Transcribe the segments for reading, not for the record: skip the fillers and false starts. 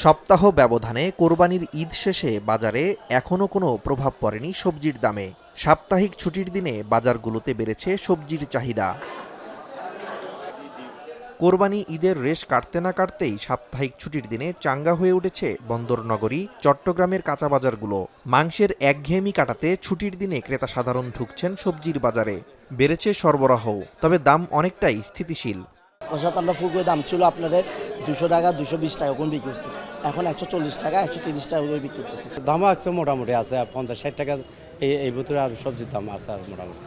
সপ্তাহ ব্যবধানে কোরবানির ঈদ শেষে বাজারে এখনও কোনো প্রভাব পড়েনি সবজির দামে। সাপ্তাহিক ছুটির দিনে বাজারগুলোতে বেড়েছে সবজির চাহিদা। কোরবানি ঈদের রেশ কাটতে না কাটতেই সাপ্তাহিক ছুটির দিনে চাঙ্গা হয়ে উঠেছে বন্দরনগরী চট্টগ্রামের কাঁচা বাজারগুলো। মাংসের একঘেয়েমি কাটাতে ছুটির দিনে ক্রেতা সাধারণ ঢুকছেন সবজির বাজারে। বেড়েছে সরবরাহ, তবে দাম অনেকটাই স্থিতিশীল। আমরা ফুলকপির দাম ছিল আপনাদের 200 টাকা 220 টাকা কোন বিক্রি করছি, এখন 140 টাকা 130 টাকা করে বিক্রি করতেছি। দাম আছে মোটামুটি আছে 50-60 টাকা এই ভিতরে আর সবজির দাম আছে আর মোটামুটি।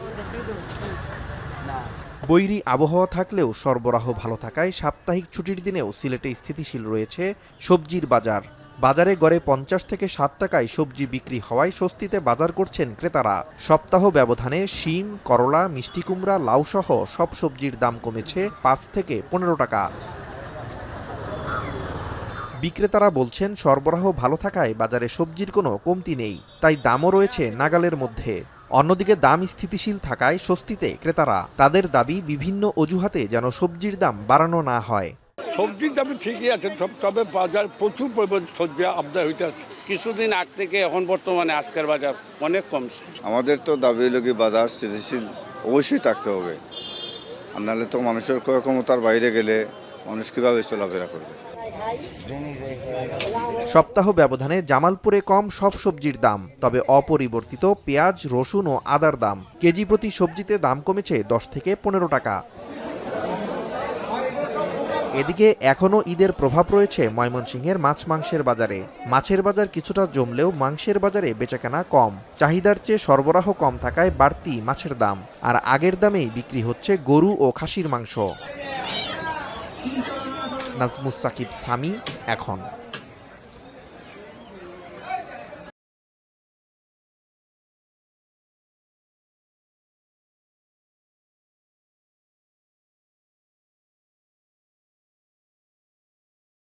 বৈরী আবহাওয়া থাকলেও সরবরাহ ভালো থাকায় সাপ্তাহিক ছুটির দিনেও সিলেটে স্থিতিশীল রয়েছে সবজির বাজার। বাজারে গড়ে 50 থেকে 60 টাকায় সবজি বিক্রি হওয়ায় স্বস্তিতে বাজার করছেন ক্রেতারা। সপ্তাহ ব্যবধানে শিম, করলা, মিষ্টি কুমড়া, লাউ সহ সব সবজির দাম কমেছে 5 থেকে 15 টাকা। বিক্রেতারা বলছেন সরবরাহ ভালো থাকায় বাজারে সবজির কোনো কমতি নেই, তাই দামও রয়েছে নাগালের মধ্যে। অন্যদিকে দাম স্থিতিশীল থাকায় স্বস্তিতে ক্রেতারা। তাদের দাবি বিভিন্ন অজুহাতে যেন সবজির দাম বাড়ানো না হয়। সবজির দাম ঠিকই আছে, তবে বাজার প্রচুর পরিমাণ সবজি আমদানি হইতে আছে। কিছুদিন আগ থেকে এখন বর্তমানে আজকের বাজার অনেক কমছে। আমাদের তো দাবি হলো কি বাজার স্থিতিশীল অবশ্যই থাকতে হবে, আর নাহলে তো মানুষের ক্রয় ক্ষমতার বাইরে গেলে মানুষ কীভাবে চলাফেরা করবে। সপ্তাহ ব্যবধানে জামালপুরে কম সব সবজির দাম, তবে অপরিবর্তিত পেঁয়াজ, রসুন ও আদার দাম। কেজি প্রতি সবজিতে দাম কমেছে 10 থেকে 15 টাকা। এদিকে এখনও ঈদের প্রভাব রয়েছে ময়মনসিংহের মাছ মাংসের বাজারে। মাছের বাজার কিছুটা জমলেও মাংসের বাজারে বেচাকেনা কম। চাহিদার চেয়ে সরবরাহ কম থাকায় বাড়তি মাছের দাম, আর আগের দামেই বিক্রি হচ্ছে গরু ও খাসির মাংস। নাজমুস সাকিব, সামি, এখন।